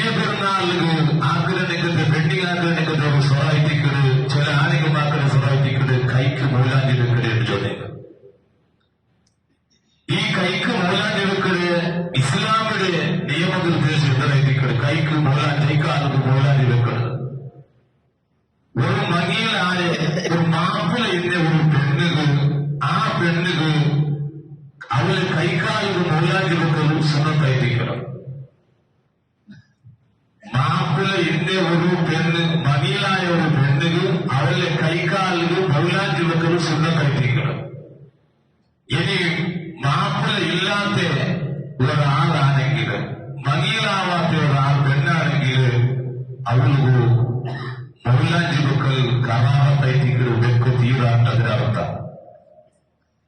ചെറിയ പെരുന്നാളിന് ആഗ്രഹത്തിന്റെ പെണ്ണിങ് ആഗ്രഹത്തിന്റെ സഹായിക്കുന്നത് ചില ആണികമാക്കളെ സഹായിക്കുന്നത് കൈക്ക് മൂലാഞ്ചി വെക്കല് ചൊല്ലുക. ഈ കൈക്ക് മൂലാഞ്ചി വെക്കല് ഇസ്ലാമിന്റെ നിയമനിർദ്ദേശം എന്തായിരിക്കുന്നത്? കൈക്ക് കൈക്കാലത്ത് മൂലാഞ്ചി വെക്കണത് ഒരു മങ്ങിയിലായ ഒരു മാപ്പിളയുടെ ഒരു പെണ്ണുകൾ, ആ പെണ്ണുകൾ അവര് കൈക്കാലിന് മൂലാഞ്ചി വെക്കലും സുന്നത്തായിരിക്കണം. മാപ്പിളയുടെ ഒരു പെണ്ണ്, മങ്ങിയിലായ ഒരു പെണ്ണുകൾ അവരുടെ കൈക്കാലിന് മൂലാഞ്ചി വെക്കലും സുന്നത്തായിരിക്കണം. ഇനി മാപ്പിള ഇല്ലാത്ത ഒരാളാണെങ്കിൽ, മങ്ങിയിലാവാത്ത ഒരാൾ പെണ്ണാണെങ്കിൽ അവൾക്ക് മൗലാഞ്ചി വെക്കൽ കറാഹത്തായിരിക്കും. വെക്ക് തീരാട്ടതിനർത്ഥം.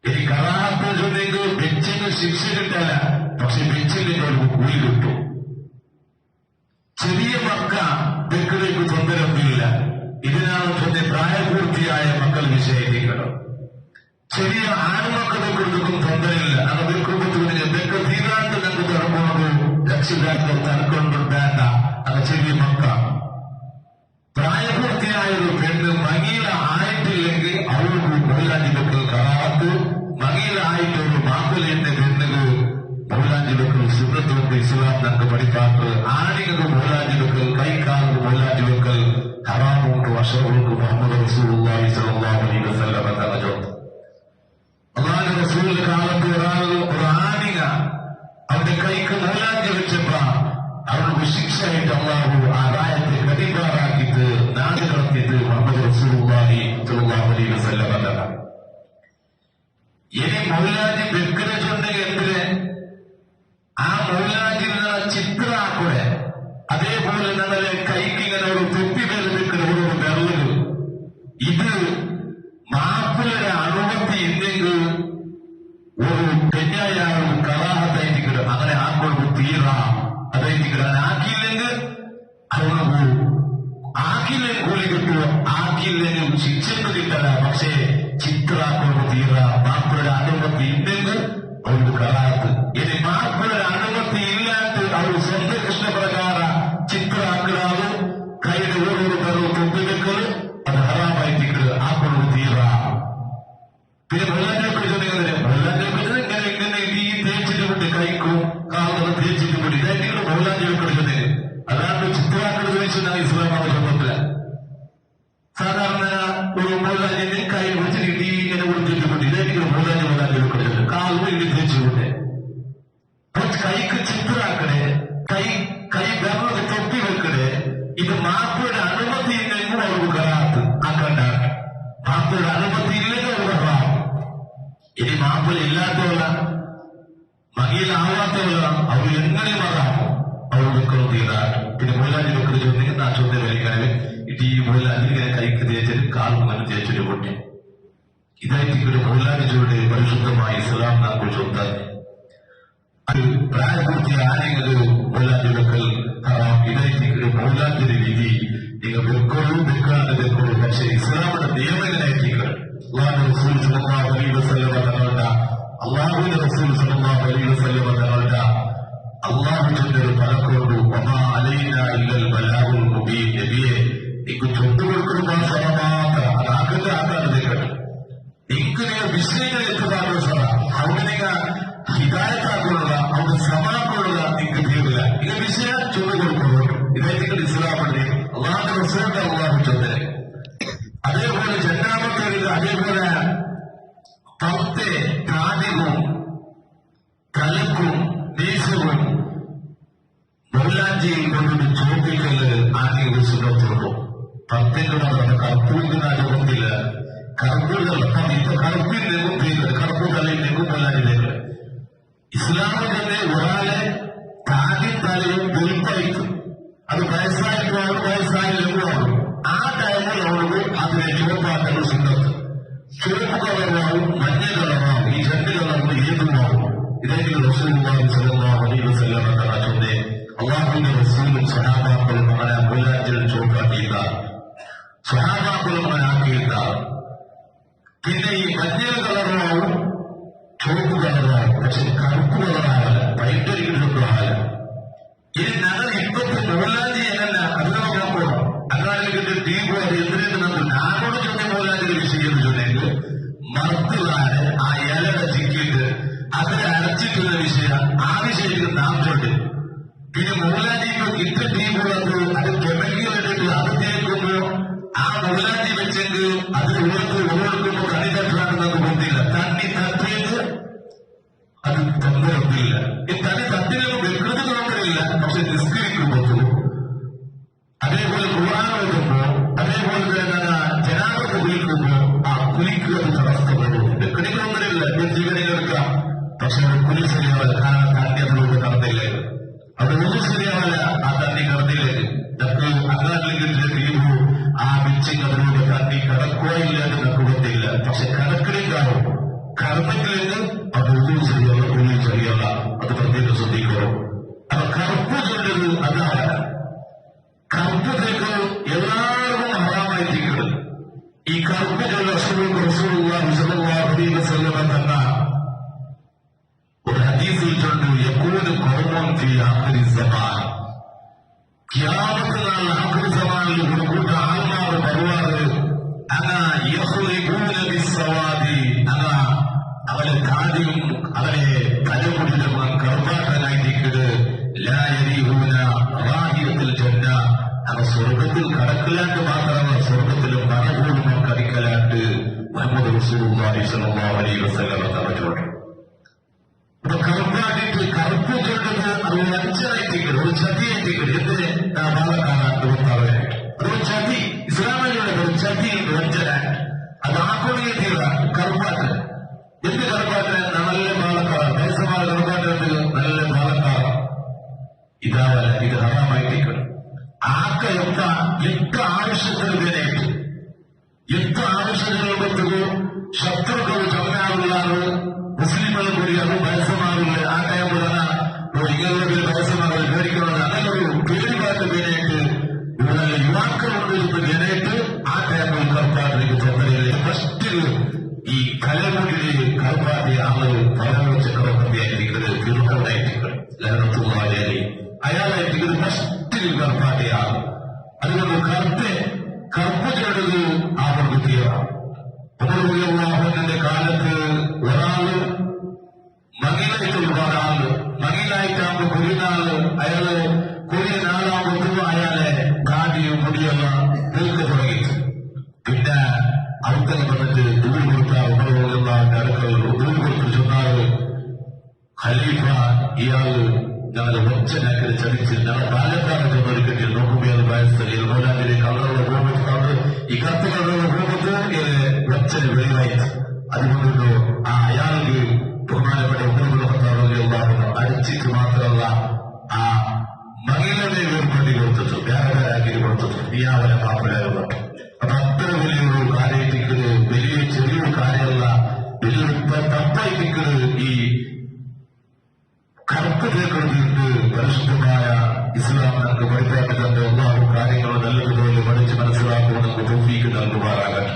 ഇനി കറാഹത്ത് ചൊല്ലെങ്കിൽ വെച്ചിന് ശിക്ഷ കിട്ടല, പക്ഷെ വെച്ചില്ലെങ്കിൽ അവർക്ക് കൂലി കിട്ടും. ചെറിയ മക്ക വെക്കിലേക്ക് തൊന്തരൊന്നുമില്ല. ഇതിനാണ് ചൊല്ലി പ്രായപൂർത്തിയായ മക്കൾ വിഷയിക്കണം. ചെറിയ ആൺമക്കളൊക്കെ എടുക്കും തൊന്തരയില്ല. അത് വെക്കുമ്പോഴത്തേക്ക് വെക്ക് തീരാട്ട് ഞങ്ങൾക്ക് തുറക്കുന്നത് രക്ഷിതാക്കൾ തനക്കൊണ്ടും വേണ്ട. അത് ചെറിയ മക്ക. പ്രായപൂർത്തിയായ ഒരു പെണ്ണ് മങ്ങിയില ആയിട്ടില്ലെങ്കിൽ അവർക്ക് മൗലാഞ്ചി വെക്കൽ കറാത്ത്. മങ്ങിയില ആയിട്ടൊരു മാപ്പിളയുടെ പെണ്ണുകൾ മൗലാഞ്ചി വെക്കൽ സുന്നത്തുകൊണ്ട് ഇസ്ലാം ഞങ്ങൾക്ക് പഠിപ്പാക്ക്. ആണികൾക്ക് മൗലാഞ്ചി വെക്കൽ, കൈക്കാർക്ക് മൗലാഞ്ചി വെക്കൽ ഹറാമുണ്ട്. അഷ്റഫുൽ മുഹമ്മദ് റസൂലുള്ളാഹി സ്വല്ലല്ലാഹു അലൈഹി വസല്ലം പറഞ്ഞു. അല്ലാഹുവിന്റെ റസൂലിന്റെ കാലത്ത് ഒരു ആണിക അവന്റെ കൈക്ക് മൗലാഞ്ചി വെച്ചപ്പോ അവർക്ക് ശിക്ഷയായിട്ട് അള്ളാഹു ആ രായത്തെ കടികാറാക്കിയിട്ട് നാട് കടത്തിയിട്ട് മുഹമ്മദ് റസൂലുള്ളാഹി സ്വല്ലല്ലാഹു അലൈഹി വസല്ലം പറഞ്ഞു. ഇനി മൗലാഞ്ചി വെക്കുന്നുണ്ടെങ്കിൽ എന്തിന്? ആ മൗലാഞ്ചി ചിത്രാക്കൂടെ. അതേപോലെ ഞങ്ങളെ കൈക്ക് ഇങ്ങനെ ഒരു തൊപ്പി മേലെ വെക്കുന്ന ഒരു വിരലുകൾ. ഇത് മാപ്പിളയുടെ അനുമതി ഇല്ലെങ്കിൽ ഒരു കന്യായാളും കറാഹത്തായിരിക്കും. അങ്ങനെ ആക്കുമ്പോൾ തീര അതായിരിക്കും. ആക്കിയില്ലെങ്കിൽ അവർക്ക് ആക്കില്ലെങ്കിൽ കൂലി കിട്ടുമോ? ആക്കിയില്ലെങ്കിൽ ശിക്ഷയ്ക്ക് കിട്ടല. പക്ഷേ ചിത്രാക്കുമ്പോൾ തീര മാപ്പിളയുടെ അനുമതി ഇല്ലെങ്കിൽ അവർക്ക് കറാഹത്ത്. ഇനി മാപ്പിളയുടെ അനുമതി ഇല്ലാത്ത അവർ സ്വന്തം കൃഷ്ണപ്രകാര ചിത്രാക്കളാവും കൈയുടെ ഓരോരു പേരും തൊപ്പിവെക്കല് അത് ഹറാമായിരിക്കും. ആക്കുമ്പോൾ തീര. പിന്നെ വെള്ളത്തെ പിടിച്ചെങ്കിൽ ഇങ്ങനെ ഈ തേച്ചിട്ട് കൊണ്ട് കൈക്കും കാലുകൾ തേച്ചിട്ട് കൊണ്ട് ഇതായിരിക്കും മൗലാഞ്ചി വെക്കുന്നത്. അതാണ് ചിത്രാക്കൾ ചോദിച്ചാൽ ഇസ്ലാമാണ് ശബ്ദത്തില്. സാധാരണ ഒരു മൗലാഞ്ചി കൈ വെച്ചിട്ട് ഇങ്ങനെ കൊടുത്തിട്ടുണ്ട്. ഇതായിരിക്കും മൗലാഞ്ചി വെക്കുന്നത്. കാലുകൾ ഇങ്ങനെ തേച്ചുകൊണ്ട് കൈക്ക് ചിത്രാക്കണേ, കൈ വെറുതെ തൊപ്പി വെക്കണേ. ഇത് മാപ്പിയുടെ അനുമതി ഇല്ലെങ്കിൽ അവർക്ക് കറാത്ത് ആക്കണ്ട. മാപ്പിയുടെ അനുമതി ഇല്ലെങ്കിൽ അവർ കറാം. ഇനി മാപ്പിള ഇല്ലാത്തവരാ, മകിയിലാവാത്തവരാ, അവർ എങ്ങനെ മാറാം? അവർ വെക്കണം തീരാണ്. പിന്നെ മൗലാഞ്ചി വെക്കുന്ന ചോദിക്കും ആ ചോദ്യം വരികയാണെങ്കിൽ ഇത് ഈ മൗലാഞ്ചി ഇങ്ങനെ കൈക്ക് തേച്ചിട്ട് കാൽമുഖം തേച്ചിട്ട് പൊട്ടി. ഇതായിരിക്കും മൗലാഞ്ചി ചൂട് പരിശുദ്ധമായി ഇസ്ലാം നാം ചൊന്താൻ. അത് പ്രായപൂർത്തി ആരെങ്കിലും മൗലാഞ്ചി വെക്കൽ ഹറാം. ഇതായിരിക്കും മൗലാഞ്ചിയുടെ വിധി. നിങ്ങൾ വെക്കോളൂ, വെക്കാതെ വെക്കോളൂ. പക്ഷേ ഇസ്ലാമിന്റെ നിയമം എങ്ങനെയായിരിക്കും? അള്ളാഹുവിന്റെ റസൂൽ സല്ലല്ലാഹു അലൈഹി വസല്ലം തങ്ങളുടെ അള്ളാഹു ചൊല്ലൊരു പലക്കൊണ്ടു വമാ അലൈനാ ഇല്ലൽ ബലാഗുൽ മുബീൻ. നബിയെ നിങ്ങൾക്ക് ചൊല്ലുകൊടുക്കുന്ന ഭാഷ മാത്രം അതാക്കത്തെ ആക്കാതെ നിങ്ങൾക്ക് നിങ്ങൾ വിഷയങ്ങൾ എത്തുകാനുള്ള സഭ അവിടെ നിങ്ങൾ ഹിദായത്താക്കുള്ള അവിടെ സമാക്കുള്ള നിങ്ങൾക്ക് തീരില്ല. നിങ്ങൾ വിഷയം ചൊല്ലുകൊടുക്കുന്നു. ഇതായിരിക്കും ഇസ്ലാമിന്റെ അള്ളാഹുന്റെ റസൂലിന്റെ അള്ളാഹു ചൊല്ല്. അതേപോലെ രണ്ടാമത്തെ അതേപോലെ പത്തെ കാതികവും കലക്കും ദേശവും മൗലാഞ്ചിയിൽ കൊണ്ടൊരു ചോദിക്കല് ആദ്യം സുഖത്തുള്ളൂ. പത്തിനുള്ള കർപ്പൂരിന്റെ അനുഭവത്തില് കർപ്പൂരം ഇപ്പൊ കറുപ്പിൽ നിന്നും തീരുന്നത് കറുപ്പൂർ തലയിൽ നിന്നും മൗലാഞ്ചിലേക്ക്. ഇസ്ലാമിൽ തന്നെ ഒരാളെ താടിയും തലയും വെളുപ്പായിരിക്കും. അത് വയസ്സായിട്ടും വയസ്സായാലും ആ ടൈമിൽ അവർക്ക് അതിനെ ചുവപ്പാക്കുന്ന സുഖത്ത് ചുവപ്പ് കളറാവും മഞ്ഞ കളറാവും. ഈ രണ്ട് കളറിന് ഏതുമാവും. ഇതായിരിക്കും റസൂലുള്ളാഹി സ്വല്ലല്ലാഹു അലൈഹി വസല്ലം പറഞ്ഞത്. അള്ളാഹുവിന്റെ റസൂലും സഹാബാക്കളും അങ്ങനെ മൗലാഞ്ചിൽ ചുവപ്പാക്കിയില്ല, സഹാബാക്കളും അങ്ങനെ ആക്കിയില്ല. പിന്നെ ഈ മഞ്ഞ കളറാവും ചുവപ്പ് കളറാവും. പക്ഷെ കറുപ്പ് കളറാവില്ല, പൈറ്റൊരിക്കലും ആവില്ല. ഇനി ഞങ്ങൾ ഇപ്പത്തെ മൗലാജി എന്നല്ല അത് നോക്കാൻ പോകണം. അങ്ങാടിലേക്ക് ദീപു അത് എന്തിനു നമ്മൾ നാടോട് ചൊന്ന മൗലാജിയുടെ വിഷയം ചൊന്നെങ്കിൽ മറുത്തുകാരെ ആ ഇലയുടെ ചിക്കിയിട്ട് അതിനെ അടച്ചിട്ടുള്ള വിഷയം ആ വിഷയത്തിൽ നാം ചൊല്ല്. പിന്നെ മൗലാജി ഇപ്പൊ ഇത്ര ദീപുള്ളത് അത് കെമിക്കൽ ഇട്ടിട്ട് അത് തേക്കുമ്പോ ആ മൗലാജി വെച്ചെങ്കിൽ അതിന് ഉയർത്തുമ്പോ തണ്ണി തട്ടാണെന്നത് ബുദ്ധിയില്ല. തണ്ണി തട്ടിയത് അത് തൊന്നില്ല. ഈ തണ്ണി തട്ടിലും വെക്കുന്നത് നോക്കലില്ല. പക്ഷെ നിസ്കരിക്കുമ്പോൾ അതേപോലെ ഖുർആൻ ഓതുമ്പോ അതേപോലെ തന്നെ ജനാബത്ത് കുളിക്കുമ്പോ ആ കുലിക്കുന്നത് തടസ്സപ്പെടുന്നുണ്ട്. കുലിക്കൊന്നുമില്ല, ജീവനിലെടുക്കാം. പക്ഷെ കുലി ശരിയാവല്ല. കാരണം തണ്ണി അതിലൂടെ കടന്നില്ലേ, അവിടെ ഒന്നും ശരിയാവല്ല. ആ തണ്ണി കടന്നില്ലേക്ക് നമുക്ക് അങ്ങാടിലേക്ക് തീരുമ്പോ ആ മിച്ചിങ് അതിലൂടെ തണ്ണി കടക്കുക ഇല്ല എന്ന് നമുക്ക് പറ്റില്ല. പക്ഷെ കടക്കലുണ്ടാവും. കടന്നെങ്കിലേക്ക് അത് ഒന്നും ശരിയല്ല, കുലി ശരിയല്ല. അത് പ്രത്യേകം ശ്രദ്ധിക്കണം. അപ്പൊ കറുപ്പ് ചൊല്ലത് അതാണ്. കറുപ്പത്തേക്ക് എല്ലാവർക്കും ഹറാമായിട്ടിരിക്കുന്നത്. ഈ കറുപ്പ് ചൊല്ല തന്ന ഒരു ഹദീസിൽ ചൊല്ലു യഖൂലു ഖൗമുൻ ഫീ ആഖിരി സമാൻ. ഖിയാമത്ത് നാൾ ആഖിരി സമാനിൽ ഒരു കൂട്ടം ആൾമാർ വരുവാറ് അനാ യഖ്ലിഖൂന ബിസ്സവാദി. അനാ അവരെ താടിയും അവരെ തലമുടിയിലും കറുപ്പാക്കാനായിട്ടിരിക്കുന്നത് ലാ യരീഹൂന റാഹിയത്തുൽ ജന്ന. അവ സ്വർഗത്തിൽ കടക്കലാണ്ട് മാത്രമല്ല, സ്വർഗത്തിലും മറപോലും കടിക്കലാണ്ട് മുഹമ്മദ് റസൂലുള്ളാഹി സ്വല്ലല്ലാഹു അലൈഹി വസല്ലം പറഞ്ഞിട്ടുണ്ട്. അപ്പൊ കറുപ്പാക്കിട്ട് കറുപ്പ് ചൊല്ലുന്നത് അത് ഒരു അഞ്ചനായിട്ടിരിക്കുന്നത്, ഒരു ചതിയായിട്ടിരിക്കുന്നത്. എന്തിന് ബാലക്കാരാണ്ട് പറയാനായിട്ട് അതൊരു ചതി. ഇസ്ലാമിലുള്ള ഒരു ചതി വഞ്ചനായിട്ട് അത് ആക്രമിക്കുക കറുപ്പാട്ട്. എന്ത് കറുപ്പാട്ട്? നല്ല ബാലക്കാർ ദേശമായ കറുപ്പാട്ട് നല്ല ബാലക്കാർ. ഇതാവല്ല, ഇത് ഹറാമായിട്ടിരിക്കണം. ആക്ക എത്ര ആവശ്യത്തിന് വേനായിട്ട് എത്ര ആവശ്യങ്ങളുണ്ടെത്തുകയോ ശത്രുക്കൾ ചമ്മയാറുള്ളാറ് മുസ്ലിങ്ങൾ കൂടി അത് വയസ്സമാറില്ല. ആ ടൈമിലാണ് ഇങ്ങനെ വയസ്സമാറിൽ പേടിക്കുന്നത്. അങ്ങനെ ഒരു പേടിപാട്ട് വേനായിട്ട് ഇവിടെ യുവാക്കളുണ്ട് വേനായിട്ട് ആ ടൈമിൽ കറുപ്പാട്ടിലേക്ക് ചമ്മയിലെ ഫസ്റ്റ് ഈ കലമുടിയിലെ കറുപ്പാട്ടി ആള് പരമ ചക്രവർത്തിയായിരിക്കുന്നത് തിരുവനന്തപുരമായിരിക്കുന്നത് ലഹനത്തുള്ളി അയാളായിരിക്കുന്നത് ഫസ്റ്റിൽ കറുപ്പാട്ടിയാണ്. അതുകൊണ്ട് കറുപ്പ് ചേർന്നത് ആവർത്തിക്കുകയാണ്. അള്ളാഹുവിന്റെ കാലത്ത് ഒരാള് മകയിലായിട്ടുള്ള ഒരാള് മകയിലായിട്ടാകുമ്പോ കൊല്ലുന്നാള് അയാള് കൊല്ലുന്നാളാകുമ്പോ അയാളെ കാടിയും മുടിയെല്ലാം തീർത്ത് തുടങ്ങി. പിന്നെ അവിടുത്തെ വന്നിട്ട് ദൂർ കൊടുത്ത ഉമറുള്ള അടുക്കൾ ദൂർ കൊടുത്ത് ചെന്നാല് ഖലീഫ ഇയാള് ഞങ്ങളെ ഒച്ചനാക്കി ചതിച്ച് ഞങ്ങളെ ബാലക്കാരെ ചെന്നൊരുക്കെങ്കിൽ നോക്കുമ്പോൾ വയസ്സറിൽ മോലാതിരെ കളറുള്ള പോകുന്നത് ഈ കത്ത് കളറുള്ള പോകുന്നത് ഒച്ചന് വെളിവായി. അതുകൊണ്ടല്ലോ ആ അയാൾക്ക് ബഹുമാനപ്പെട്ട ഉപയോഗത്താറുള്ള അടിച്ചിട്ട് മാത്രമല്ല ആ മഹിളനെ വേർപെട്ടി കൊടുത്തിട്ടു, വേറെ കൊടുത്തിട്ടു. ഇയാളെ പാപ്പലായുള്ള അപ്പൊ അത്ര വലിയൊരു കാര്യത്തിക്കുന്നത് വലിയ ചെറിയൊരു കാര്യമല്ല, വലിയൊരു തപ്പായിട്ടിക്കുന്നത്. ഈ കറുപ്പ് തേക്കുന്നതിന് പരിശുദ്ധമായ ഇസ്ലാം നമുക്ക് പഠിപ്പാക്കി തന്നെ ഒന്നാമത് കാര്യങ്ങൾ നല്ലതുപോലെ പഠിച്ച് മനസ്സിലാക്കുവാൻ നമുക്ക് തോന്നിക്ക് നൽകുമാറാകട്ടെ.